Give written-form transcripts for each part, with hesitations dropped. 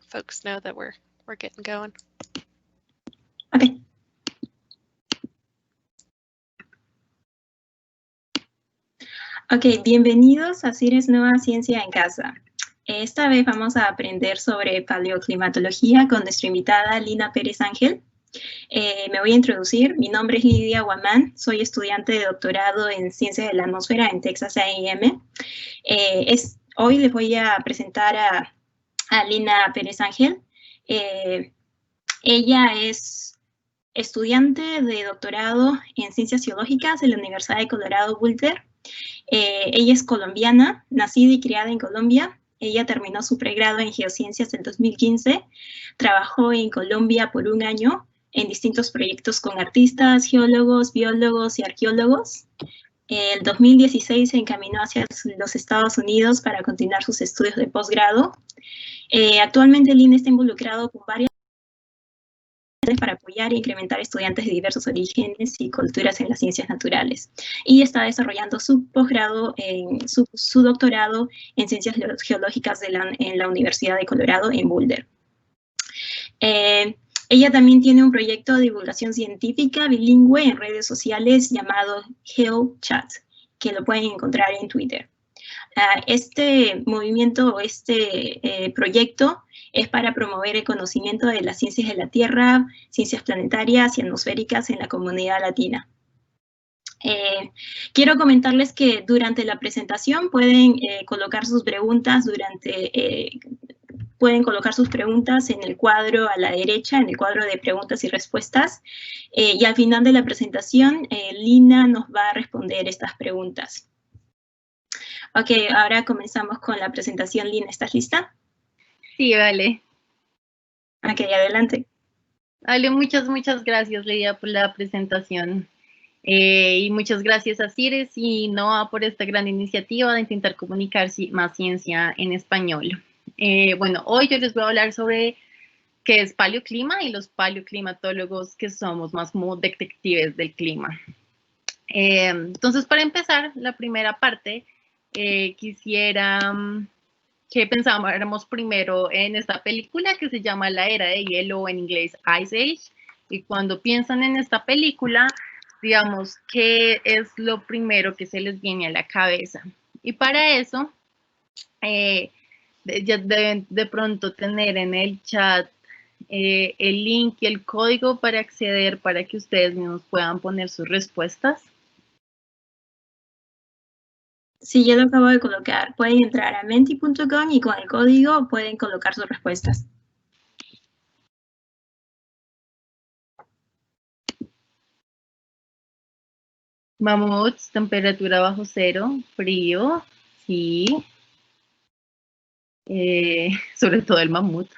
folks know that we're getting going. Okay. Ok, bienvenidos a CIRES Nueva Ciencia en Casa. Esta vez vamos a aprender sobre paleoclimatología con nuestra invitada Lina Pérez Ángel. Me voy a introducir. Mi nombre es Lidia Guamán. Soy estudiante de doctorado en Ciencias de la Atmósfera en Texas A&M. Hoy les voy a presentar a Lina Pérez Ángel. Ella es estudiante de doctorado en Ciencias Geológicas en la Universidad de Colorado Boulder. Ella es colombiana, nacida y criada en Colombia. Ella terminó su pregrado en Geociencias en 2015. Trabajó en Colombia por un año en distintos proyectos con artistas, geólogos, biólogos y arqueólogos. En 2016 se encaminó hacia los Estados Unidos para continuar sus estudios de posgrado. Actualmente Lina está involucrado con varias para apoyar e incrementar estudiantes de diversos orígenes y culturas en las ciencias naturales. Y está desarrollando su posgrado, su doctorado en ciencias geológicas en la Universidad de Colorado en Boulder. Ella también tiene un proyecto de divulgación científica bilingüe en redes sociales llamado GeoChat, que lo pueden encontrar en Twitter. Este movimiento o este proyecto es para promover el conocimiento de las ciencias de la Tierra, ciencias planetarias y atmosféricas en la comunidad latina. Quiero comentarles que durante la presentación pueden colocar sus preguntas en el cuadro a la derecha, en el cuadro de preguntas y respuestas, y al final de la presentación, Lina nos va a responder estas preguntas. Ok, ahora comenzamos con la presentación. Lina, ¿estás lista? Sí, vale. Ok, adelante. Vale, muchas gracias, Lidia, por la presentación. Y muchas gracias a CIRES y NOAA por esta gran iniciativa de intentar comunicar más ciencia en español. Bueno, hoy yo les voy a hablar sobre qué es paleoclima y los paleoclimatólogos que somos más como detectives del clima. Entonces, para empezar, la primera parte, quisiera que pensáramos primero en esta película que se llama La Era de Hielo, o en inglés Ice Age. Y cuando piensan en esta película, digamos, ¿qué es lo primero que se les viene a la cabeza? Y para eso, ya deben de pronto tener en el chat el link y el código para acceder, para que ustedes mismos puedan poner sus respuestas. Sí, yo lo acabo de colocar. Pueden entrar a menti.com y con el código pueden colocar sus respuestas. Mamuts, temperatura bajo cero, frío, sí. Sobre todo el mamut.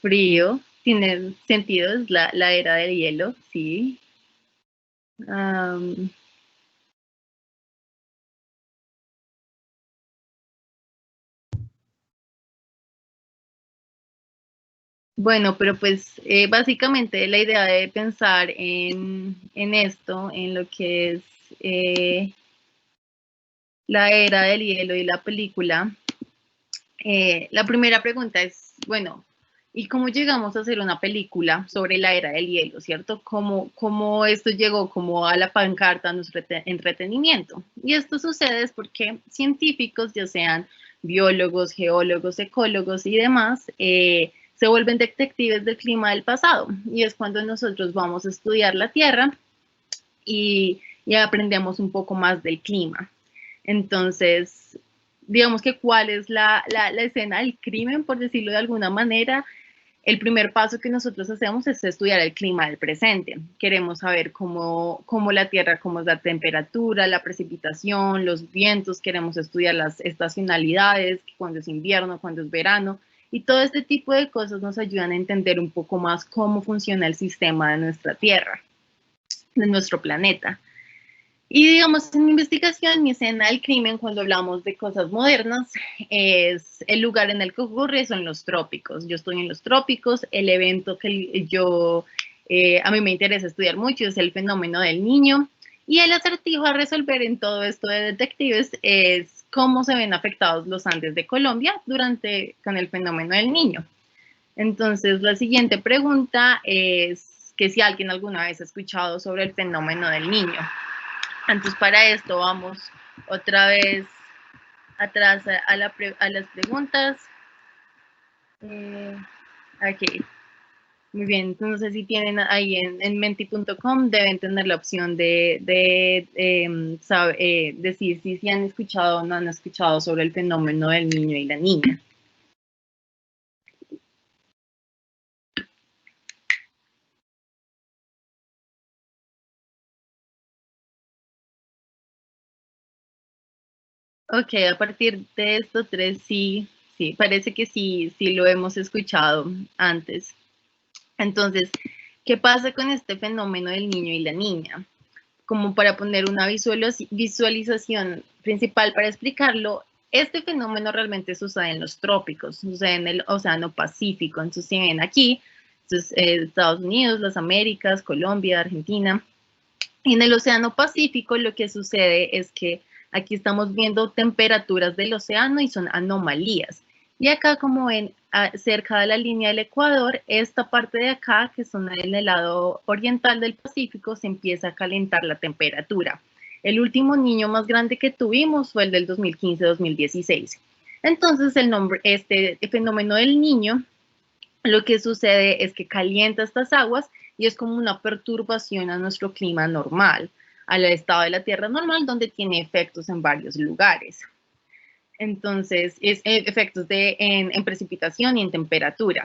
Frío, tiene sentido, es la era del hielo, sí. Bueno, pero pues básicamente la idea de pensar en esto, en lo que es la era del hielo y la película, la primera pregunta es, bueno, ¿y cómo llegamos a hacer una película sobre la era del hielo, cierto? ¿Cómo esto llegó como a la pancarta, a nuestro entretenimiento? Y esto sucede es porque científicos, ya sean biólogos, geólogos, ecólogos y demás, se vuelven detectives del clima del pasado. Y es cuando nosotros vamos a estudiar la Tierra y aprendemos un poco más del clima. Entonces, digamos que cuál es la escena del crimen, por decirlo de alguna manera. El primer paso que nosotros hacemos es estudiar el clima del presente. Queremos saber cómo la Tierra, cómo es la temperatura, la precipitación, los vientos. Queremos estudiar las estacionalidades, cuándo es invierno, cuándo es verano. Y todo este tipo de cosas nos ayudan a entender un poco más cómo funciona el sistema de nuestra Tierra, de nuestro planeta. Y digamos, en mi investigación, mi escena del crimen, cuando hablamos de cosas modernas, es el lugar en el que ocurre, son los trópicos. Yo estoy en los trópicos, el evento que a mí me interesa estudiar mucho es el fenómeno del Niño. Y el acertijo a resolver en todo esto de detectives es cómo se ven afectados los Andes de Colombia con el fenómeno del Niño. Entonces, la siguiente pregunta es que si alguien alguna vez ha escuchado sobre el fenómeno del Niño. Entonces, para esto vamos otra vez atrás a las preguntas. Aquí. Muy bien, entonces si tienen ahí en menti.com deben tener la opción de decir si han escuchado o no han escuchado sobre el fenómeno del niño y la niña. Ok, a partir de estos tres sí, parece que sí lo hemos escuchado antes. Entonces, ¿qué pasa con este fenómeno del niño y la niña? Como para poner una visualización principal para explicarlo, este fenómeno realmente sucede en los trópicos, sucede en el Océano Pacífico. Entonces, si ven aquí, entonces, Estados Unidos, las Américas, Colombia, Argentina. Y en el Océano Pacífico lo que sucede es que aquí estamos viendo temperaturas del océano y son anomalías. Y acá, como ven, cerca de la línea del Ecuador, esta parte de acá, que son en el lado oriental del Pacífico, se empieza a calentar la temperatura. El último niño más grande que tuvimos fue el del 2015-2016. Entonces, este fenómeno del niño, lo que sucede es que calienta estas aguas y es como una perturbación a nuestro clima normal, al estado de la Tierra normal, donde tiene efectos en varios lugares. Entonces, es efectos en precipitación y en temperatura.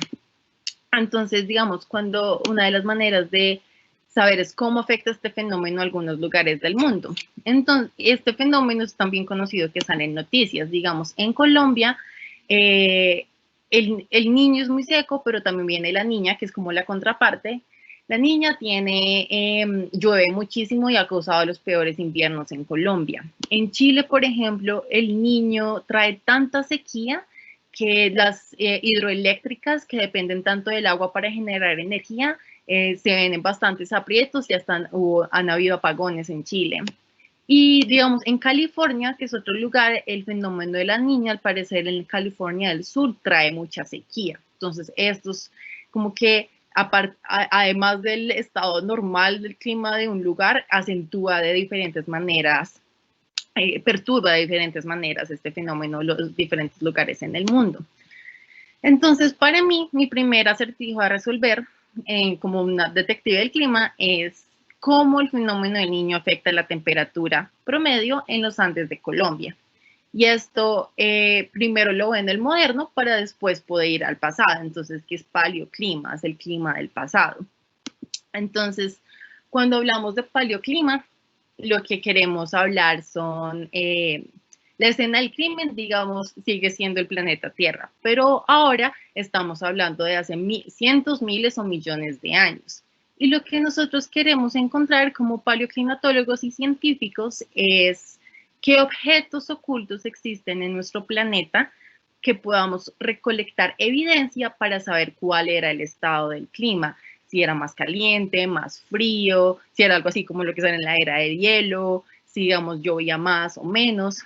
Entonces, digamos, una de las maneras de saber es cómo afecta este fenómeno a algunos lugares del mundo. Entonces, este fenómeno es también conocido que sale en noticias. Digamos, en Colombia, el niño es muy seco, pero también viene la niña, que es como la contraparte. La niña llueve muchísimo y ha causado los peores inviernos en Colombia. En Chile, por ejemplo, el niño trae tanta sequía que las hidroeléctricas que dependen tanto del agua para generar energía se ven en bastantes aprietos y han habido apagones en Chile. Y digamos, en California, que es otro lugar, el fenómeno de la niña, al parecer en California del Sur, trae mucha sequía. Entonces, estos como que además del estado normal del clima de un lugar, acentúa de diferentes maneras, perturba de diferentes maneras este fenómeno los diferentes lugares en el mundo. Entonces, para mí, mi primer acertijo a resolver como una detective del clima es cómo el fenómeno del niño afecta la temperatura promedio en los Andes de Colombia. Y esto primero lo ve en el moderno para después poder ir al pasado. Entonces, ¿qué es paleoclima? Es el clima del pasado. Entonces, cuando hablamos de paleoclima, lo que queremos hablar son la escena del crimen, digamos, sigue siendo el planeta Tierra, pero ahora estamos hablando de hace cientos, miles o millones de años. Y lo que nosotros queremos encontrar como paleoclimatólogos y científicos es qué objetos ocultos existen en nuestro planeta que podamos recolectar evidencia para saber cuál era el estado del clima, si era más caliente, más frío, si era algo así como lo que sale en la era de hielo, si digamos llovía más o menos.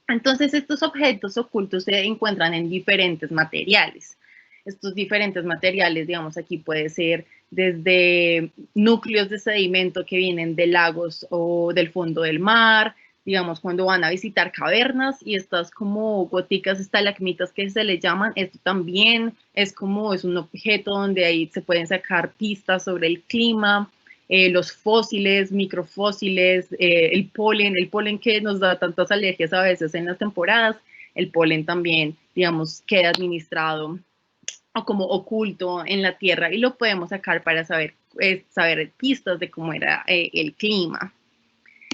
Entonces estos objetos ocultos se encuentran en diferentes materiales. Estos diferentes materiales, digamos, aquí puede ser desde núcleos de sedimento que vienen de lagos o del fondo del mar, digamos, cuando van a visitar cavernas y estas como goticas, estalagmitas que se le llaman, esto también es un objeto donde ahí se pueden sacar pistas sobre el clima, los fósiles, microfósiles, el polen que nos da tantas alergias a veces en las temporadas, el polen también, digamos, queda administrado o como oculto en la tierra y lo podemos sacar para saber pistas de cómo era el clima.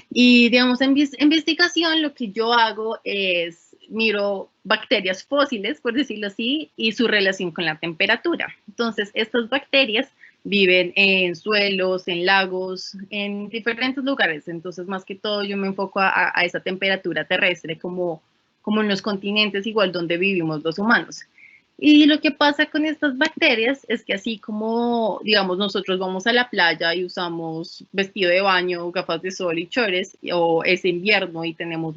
Y digamos, en investigación lo que yo hago es miro bacterias fósiles, por decirlo así, y su relación con la temperatura. Entonces, estas bacterias viven en suelos, en lagos, en diferentes lugares. Entonces, más que todo, yo me enfoco a esa temperatura terrestre como en los continentes, igual donde vivimos los humanos. Y lo que pasa con estas bacterias es que así como, digamos, nosotros vamos a la playa y usamos vestido de baño, gafas de sol y chores, o es invierno y tenemos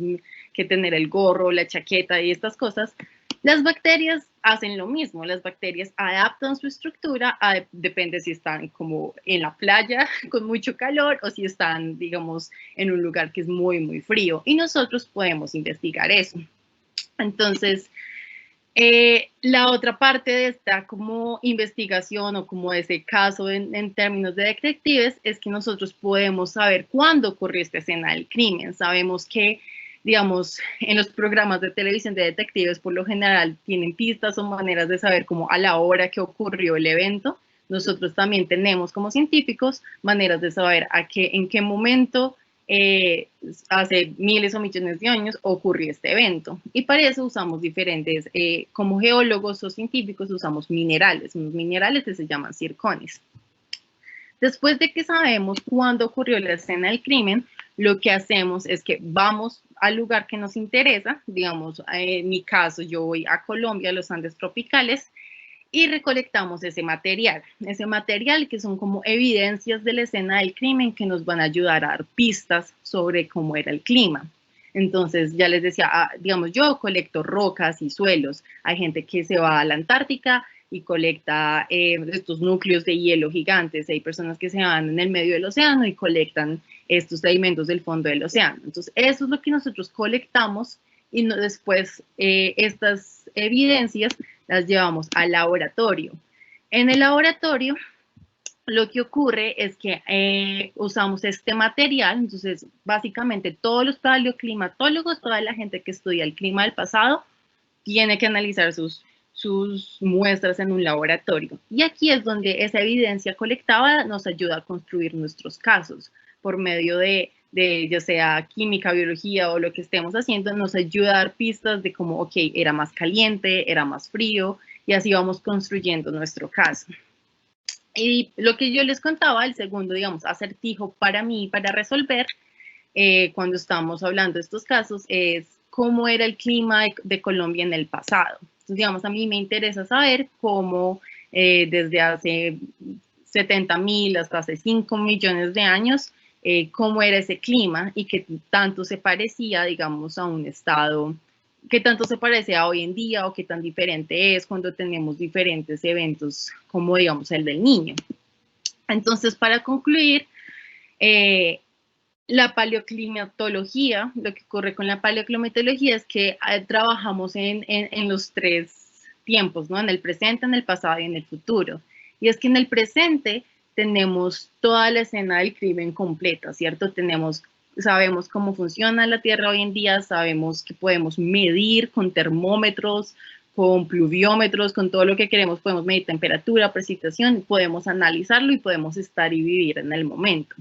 que tener el gorro, la chaqueta y estas cosas, las bacterias hacen lo mismo. Las bacterias adaptan su estructura, depende si están como en la playa con mucho calor o si están, digamos, en un lugar que es muy, muy frío. Y nosotros podemos investigar eso. Entonces, la otra parte de esta como investigación o como ese caso en términos de detectives es que nosotros podemos saber cuándo ocurrió esta escena del crimen. Sabemos que, digamos, en los programas de televisión de detectives por lo general tienen pistas o maneras de saber como a la hora que ocurrió el evento. Nosotros también tenemos como científicos maneras de saber en qué momento hace miles o millones de años ocurrió este evento. Y para eso usamos diferentes, como geólogos o científicos usamos minerales, unos minerales que se llaman zircones. Después de que sabemos cuándo ocurrió la escena del crimen, lo que hacemos es que vamos al lugar que nos interesa, digamos, en mi caso yo voy a Colombia, a los Andes tropicales, y recolectamos ese material que son como evidencias de la escena del crimen que nos van a ayudar a dar pistas sobre cómo era el clima. Entonces, ya les decía, digamos, yo colecto rocas y suelos. Hay gente que se va a la Antártica y colecta estos núcleos de hielo gigantes. Hay personas que se van en el medio del océano y colectan estos sedimentos del fondo del océano. Entonces, eso es lo que nosotros colectamos y después estas evidencias las llevamos al laboratorio. En el laboratorio lo que ocurre es que usamos este material, entonces básicamente todos los paleoclimatólogos, toda la gente que estudia el clima del pasado, tiene que analizar sus muestras en un laboratorio. Y aquí es donde esa evidencia colectada nos ayuda a construir nuestros casos por medio de ya sea química, biología o lo que estemos haciendo, nos ayuda a dar pistas de cómo, ok, era más caliente, era más frío, y así vamos construyendo nuestro caso. Y lo que yo les contaba, el segundo, digamos, acertijo para mí, para resolver, cuando estamos hablando de estos casos, es cómo era el clima de Colombia en el pasado. Entonces, digamos, a mí me interesa saber cómo desde hace 70.000 hasta hace 5 millones de años, cómo era ese clima y qué tanto se parecía, digamos, a un estado, qué tanto se parece a hoy en día o qué tan diferente es cuando tenemos diferentes eventos como, digamos, el del Niño. Entonces, para concluir, la paleoclimatología, lo que ocurre con la paleoclimatología es que trabajamos en los tres tiempos, ¿no? En el presente, en el pasado y en el futuro. Y es que en el presente tenemos toda la escena del crimen completa, ¿cierto? Sabemos cómo funciona la Tierra hoy en día, sabemos que podemos medir con termómetros, con pluviómetros, con todo lo que queremos, podemos medir temperatura, precipitación, podemos analizarlo y podemos estar y vivir en el momento.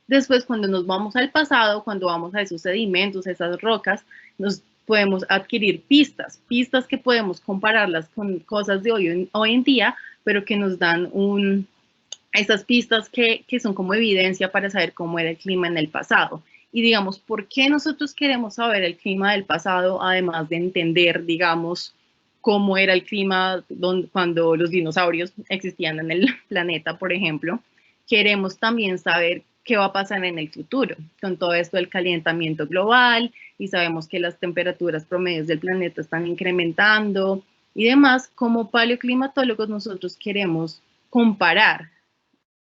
Después, cuando nos vamos al pasado, cuando vamos a esos sedimentos, esas rocas, nos podemos adquirir pistas que podemos compararlas con cosas de hoy en día, pero que nos dan esas pistas que son como evidencia para saber cómo era el clima en el pasado. Y digamos, ¿por qué nosotros queremos saber el clima del pasado, además de entender, digamos, cómo era el clima cuando los dinosaurios existían en el planeta, por ejemplo? Queremos también saber qué va a pasar en el futuro con todo esto del calentamiento global, y sabemos que las temperaturas promedios del planeta están incrementando y demás. Como paleoclimatólogos nosotros queremos comparar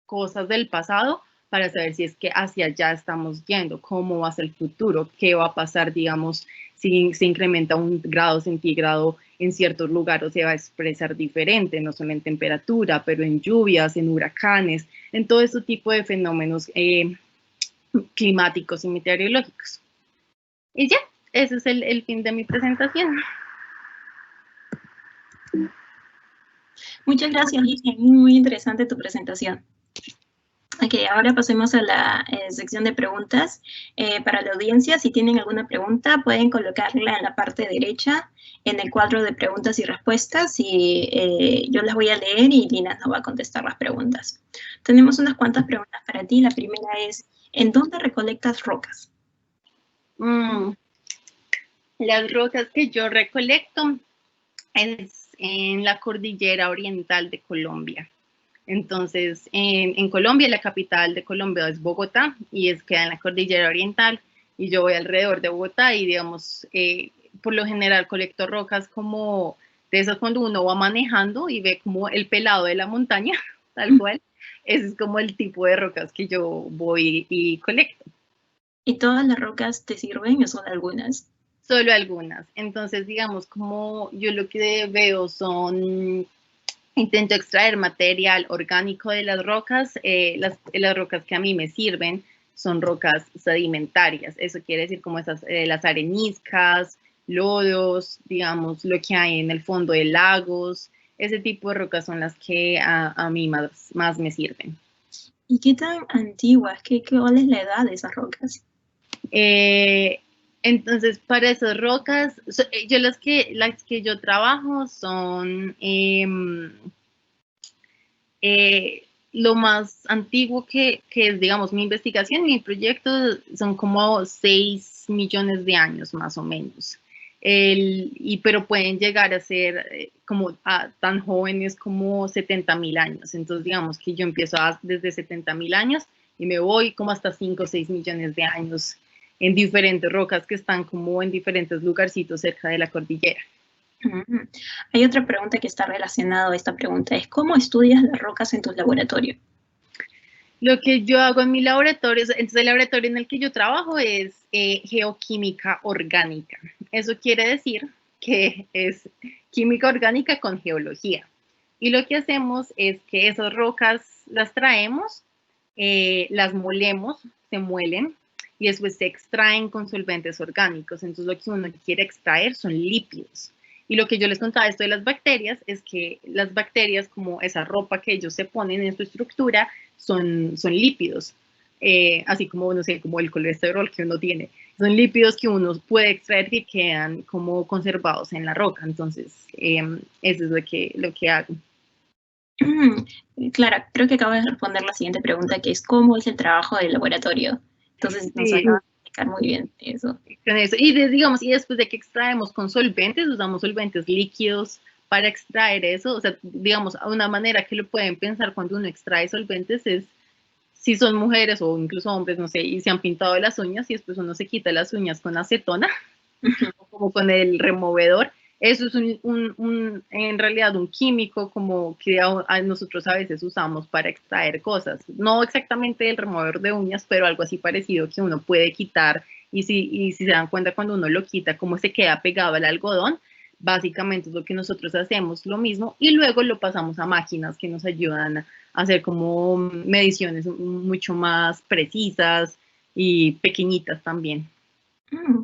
cosas del pasado para saber si es que hacia allá estamos yendo, cómo va a ser el futuro, qué va a pasar, digamos, si se incrementa 1 grado centígrado en ciertos lugares, se va a expresar diferente, no solo en temperatura, pero en lluvias, en huracanes, en todo este tipo de fenómenos climáticos y meteorológicos. Y ya, ese es el fin de mi presentación. Muchas gracias, Ligia. Muy interesante tu presentación. Ok, ahora pasemos a la sección de preguntas. Para la audiencia, si tienen alguna pregunta, pueden colocarla en la parte derecha, en el cuadro de preguntas y respuestas, y yo las voy a leer y Lina nos va a contestar las preguntas. Tenemos unas cuantas preguntas para ti. La primera es, ¿en dónde recolectas rocas? Las rocas que yo recolecto es en la cordillera oriental de Colombia. Entonces, en Colombia, la capital de Colombia es Bogotá y queda en la cordillera oriental, y yo voy alrededor de Bogotá y, digamos, por lo general colecto rocas como de esas cuando uno va manejando y ve como el pelado de la montaña, tal cual. Ese es como el tipo de rocas que yo voy y colecto. ¿Y todas las rocas te sirven o solo algunas? Solo algunas. Entonces, digamos, como yo lo que veo son, intento extraer material orgánico de las rocas. Las rocas que a mí me sirven son rocas sedimentarias. Eso quiere decir como las areniscas, lodos, digamos, lo que hay en el fondo de lagos. Ese tipo de rocas son las que a mí más me sirven. ¿Y qué tan antiguas? ¿Cuál es la edad de esas rocas? Entonces, para esas rocas, las que yo trabajo son lo más antiguo que es, digamos, mi investigación, mi proyecto, son como 6 millones de años más o menos. Pero pueden llegar a ser como tan jóvenes como 70.000 años. Entonces, digamos que yo empiezo desde 70.000 años y me voy como hasta 5 o 6 millones de años en diferentes rocas que están como en diferentes lugarcitos cerca de la cordillera. Hay otra pregunta que está relacionada a esta pregunta, es ¿cómo estudias las rocas en tu laboratorio? Lo que yo hago en mi laboratorio, entonces el laboratorio en el que yo trabajo es geoquímica orgánica. Eso quiere decir que es química orgánica con geología. Y lo que hacemos es que esas rocas las traemos, las molemos, se muelen y después se extraen con solventes orgánicos. Entonces lo que uno quiere extraer son lípidos. Y lo que yo les contaba esto de las bacterias es que las bacterias, como esa ropa que ellos se ponen en su estructura, son lípidos, así como, no sé, como el colesterol que uno tiene. Son lípidos que uno puede extraer que quedan como conservados en la roca. Entonces, eso es lo que hago. Clara, creo que acabas de responder la siguiente pregunta, que es ¿cómo es el trabajo del laboratorio? Entonces, nos acabas de explicar muy bien eso. Con eso. Y después de que extraemos con solventes, usamos solventes líquidos para extraer eso. O sea, digamos, una manera que lo pueden pensar cuando uno extrae solventes es si son mujeres o incluso hombres, no sé, y se han pintado las uñas y después uno se quita las uñas con acetona, como con el removedor. Eso es en realidad un químico como que nosotros a veces usamos para extraer cosas. No exactamente el removedor de uñas, pero algo así parecido que uno puede quitar. Y si se dan cuenta cuando uno lo quita, cómo se queda pegado al algodón, básicamente es lo que nosotros hacemos, lo mismo, y luego lo pasamos a máquinas que nos ayudan a hacer como mediciones mucho más precisas y pequeñitas también.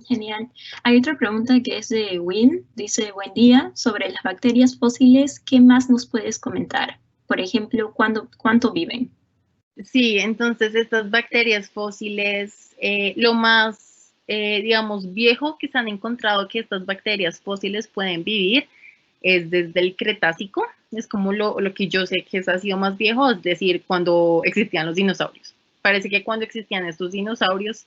Genial. Hay otra pregunta que es de Win. Dice, buen día, sobre las bacterias fósiles, ¿qué más nos puedes comentar? Por ejemplo, ¿cuánto viven? Sí, entonces estas bacterias fósiles, lo más, digamos, viejo que se han encontrado que estas bacterias fósiles pueden vivir es desde el Cretácico. Es como lo que yo sé que ha sido más viejo, es decir, cuando existían los dinosaurios. Parece que cuando existían estos dinosaurios,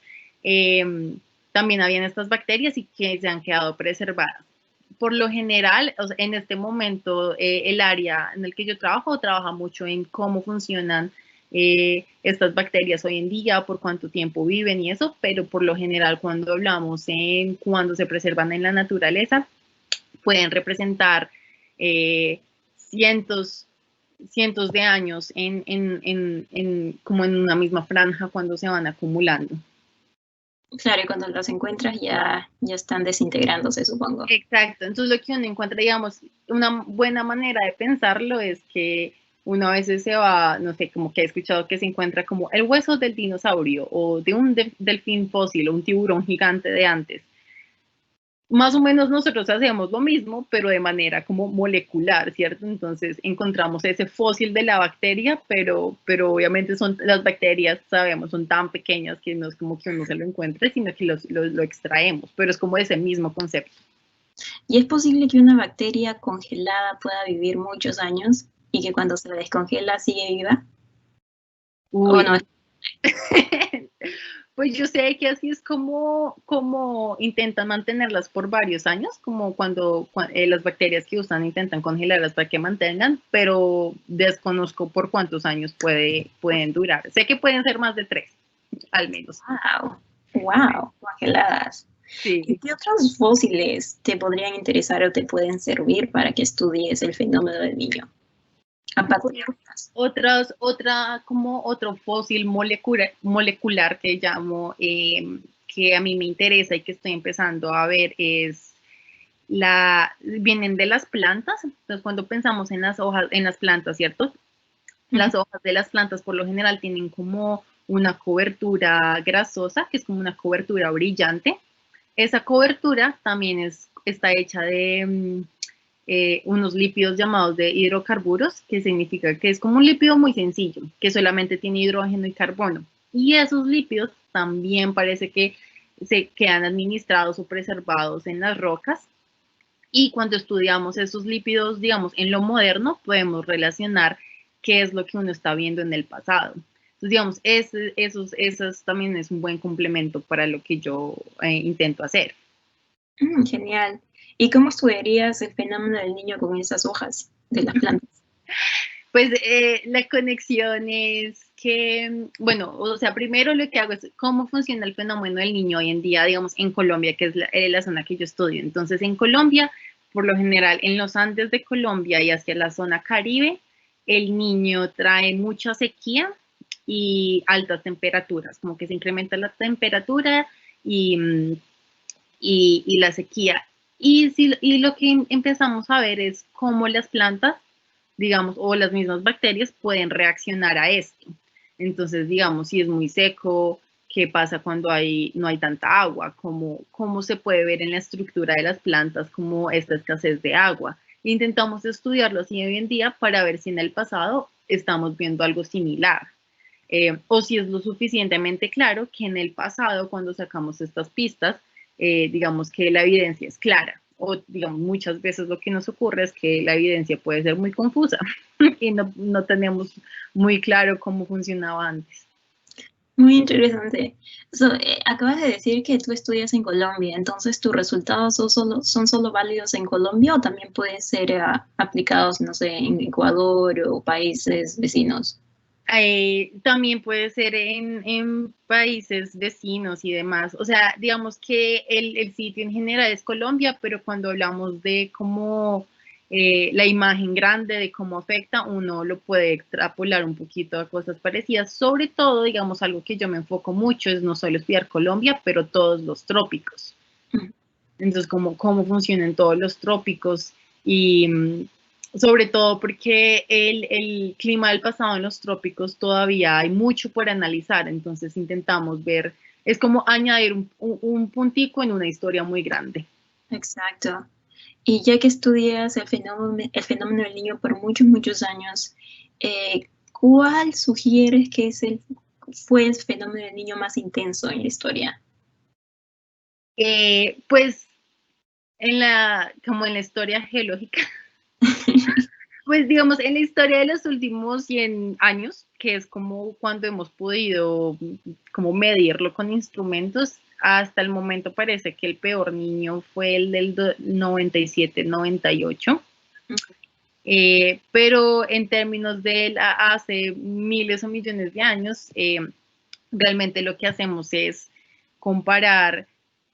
también habían estas bacterias y que se han quedado preservadas. Por lo general, o sea, en este momento, el área en el que yo trabaja mucho en cómo funcionan estas bacterias hoy en día, por cuánto tiempo viven y eso, pero por lo general cuando hablamos en cuando se preservan en la naturaleza, pueden representar cientos de años como en una misma franja cuando se van acumulando. Claro, y cuando los encuentras ya están desintegrándose, supongo. Exacto, entonces lo que uno encuentra, digamos, una buena manera de pensarlo es que uno a veces se va, no sé, como que he escuchado que se encuentra como el hueso del dinosaurio o de un delfín fósil o un tiburón gigante de antes. Más o menos nosotros hacemos lo mismo, pero de manera como molecular, ¿cierto? Entonces encontramos ese fósil de la bacteria, pero obviamente las bacterias, sabemos, son tan pequeñas que no es como que uno se lo encuentre, sino que lo extraemos, pero es como ese mismo concepto. ¿Y es posible que una bacteria congelada pueda vivir muchos años y que cuando se la descongela sigue viva? Uy. ¿O no? Pues yo sé que así es como intentan mantenerlas por varios años, como cuando las bacterias que usan intentan congelarlas para que mantengan, pero desconozco por cuántos años pueden durar. Sé que pueden ser más de 3, al menos. Wow, wow, congeladas. ¿Y Sí. qué otros fósiles te podrían interesar o te pueden servir para que estudies el fenómeno del niño? Aparte de rocas. Como otro fósil molecular que llamo, que a mí me interesa y que estoy empezando a ver es vienen de las plantas. Entonces, cuando pensamos en las hojas, en las plantas, ¿cierto? Las hojas de las plantas por lo general tienen como una cobertura grasosa, que es como una cobertura brillante. Esa cobertura también está hecha de unos lípidos llamados de hidrocarburos, que significa que es como un lípido muy sencillo, que solamente tiene hidrógeno y carbono. Y esos lípidos también parece que se quedan administrados o preservados en las rocas. Y cuando estudiamos esos lípidos, digamos, en lo moderno, podemos relacionar qué es lo que uno está viendo en el pasado. Entonces, digamos, esos también es un buen complemento para lo que yo intento hacer. Genial. ¿Y cómo estudiarías el fenómeno del niño con esas hojas de las plantas? Pues la conexión es que, bueno, o sea, primero lo que hago es cómo funciona el fenómeno del niño hoy en día, digamos, en Colombia, que es la zona que yo estudio. Entonces, en Colombia, por lo general, en los Andes de Colombia y hacia la zona Caribe, el niño trae mucha sequía y altas temperaturas, como que se incrementa la temperatura y, y la sequía. Y lo que empezamos a ver es cómo las plantas, digamos, o las mismas bacterias pueden reaccionar a esto. Entonces, digamos, si es muy seco, qué pasa cuando no hay tanta agua, cómo se puede ver en la estructura de las plantas como esta escasez de agua. Intentamos estudiarlo así hoy en día para ver si en el pasado estamos viendo algo similar. O si es lo suficientemente claro que en el pasado, cuando sacamos estas pistas, digamos que la evidencia es clara. O digamos, muchas veces lo que nos ocurre es que la evidencia puede ser muy confusa y no tenemos muy claro cómo funcionaba antes. Muy interesante. Acabas de decir que tú estudias en Colombia, entonces tus resultados son solo válidos en Colombia o también pueden ser aplicados, no sé, en Ecuador o países vecinos. También puede ser en países vecinos y demás. O sea, digamos que el sitio en general es Colombia, pero cuando hablamos de cómo la imagen grande, de cómo afecta, uno lo puede extrapolar un poquito a cosas parecidas. Sobre todo, digamos, algo que yo me enfoco mucho es no solo estudiar Colombia, pero todos los trópicos. Entonces, cómo funcionan todos los trópicos y sobre todo porque el clima del pasado en los trópicos todavía hay mucho por analizar, entonces intentamos ver, es como añadir un puntico en una historia muy grande. Exacto. Y ya que estudias el fenómeno del niño por muchos, muchos años, ¿cuál sugieres que fue el fenómeno del niño más intenso en la historia? Pues como en la historia geológica, pues digamos en la historia de los últimos 100 años, que es como cuando hemos podido como medirlo con instrumentos, hasta el momento parece que el peor niño fue el del 97-98. Pero en términos de hace miles o millones de años, realmente lo que hacemos es comparar,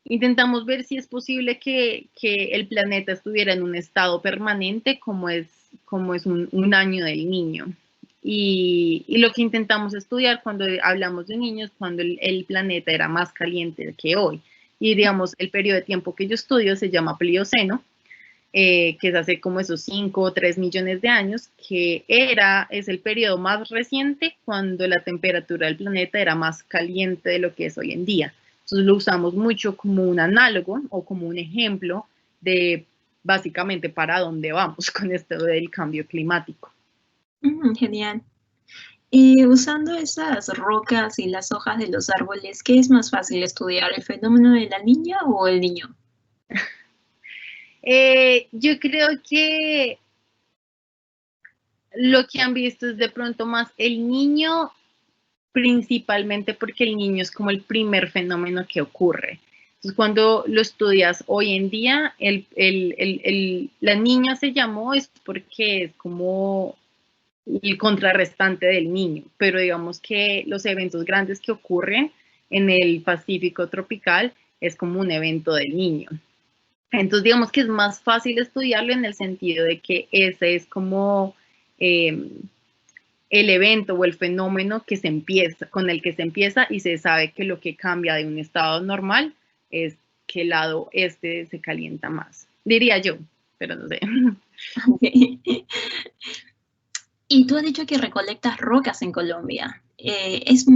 intentamos ver si es posible que el planeta estuviera en un estado permanente como es un año del niño. Y lo que intentamos estudiar cuando hablamos de niños, cuando el planeta era más caliente que hoy. Y digamos, el periodo de tiempo que yo estudio se llama Plioceno, que es hace como esos 5 o 3 millones de años, es el periodo más reciente cuando la temperatura del planeta era más caliente de lo que es hoy en día. Entonces lo usamos mucho como un análogo o como un ejemplo de básicamente para dónde vamos con esto del cambio climático. Genial. Y usando esas rocas y las hojas de los árboles, ¿qué es más fácil estudiar, el fenómeno de la niña o el niño? Yo creo que lo que han visto es de pronto más el niño, principalmente porque el niño es como el primer fenómeno que ocurre. Entonces, cuando lo estudias hoy en día, la niña se llamó es porque es como el contrarrestante del niño, pero digamos que los eventos grandes que ocurren en el Pacífico tropical es como un evento del niño. Entonces, digamos que es más fácil estudiarlo en el sentido de que ese es como el evento o el fenómeno que se empieza, con el que se empieza y se sabe que lo que cambia de un estado normal es que el lado este se calienta más. Diría yo, pero no sé. Okay. Y tú has dicho que recolectas rocas en Colombia. ¿Es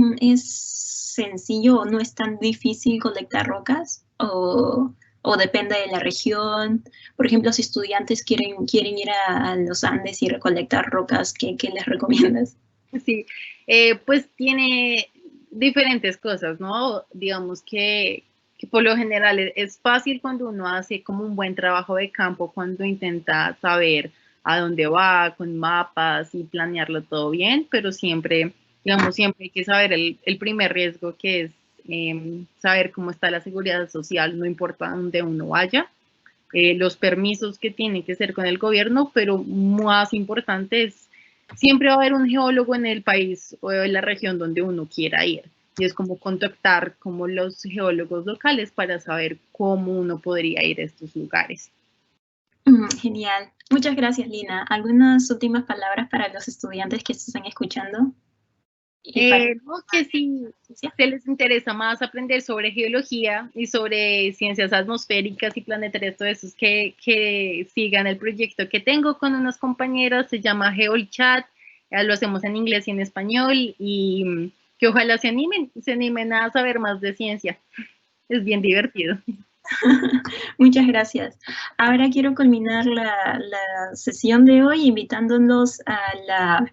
sencillo o no es tan difícil colectar rocas? ¿O depende de la región? Por ejemplo, si estudiantes quieren ir a los Andes y recolectar rocas, ¿qué les recomiendas? Sí, pues tiene diferentes cosas, ¿no? Digamos que por lo general es fácil cuando uno hace como un buen trabajo de campo, cuando intenta saber a dónde va, con mapas y planearlo todo bien, pero siempre, digamos, siempre hay que saber el primer riesgo, que es saber cómo está la seguridad social, no importa dónde uno vaya, los permisos que tienen que ser con el gobierno, pero más importante es, siempre va a haber un geólogo en el país o en la región donde uno quiera ir. Y es como contactar como los geólogos locales para saber cómo uno podría ir a estos lugares. Genial. Muchas gracias, Lina. ¿Algunas últimas palabras para los estudiantes que se están escuchando? No, que si se les interesa más aprender sobre geología y sobre ciencias atmosféricas y planetarias, todo eso, es que sigan el proyecto que tengo con unos compañeros, se llama GeolChat, lo hacemos en inglés y en español, y que ojalá se animen a saber más de ciencia. Es bien divertido. Muchas gracias. Ahora quiero culminar la sesión de hoy invitándolos a la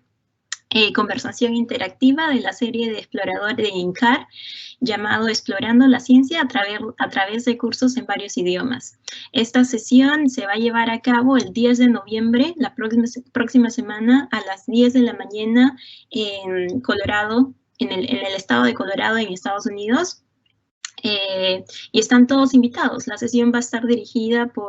conversación interactiva de la serie de exploradores de INCAR llamado Explorando la Ciencia a través de cursos en varios idiomas. Esta sesión se va a llevar a cabo el 10 de noviembre, la próxima semana, a las 10 de la mañana en Colorado, en el estado de Colorado, en Estados Unidos. Y están todos invitados. La sesión va a estar dirigida por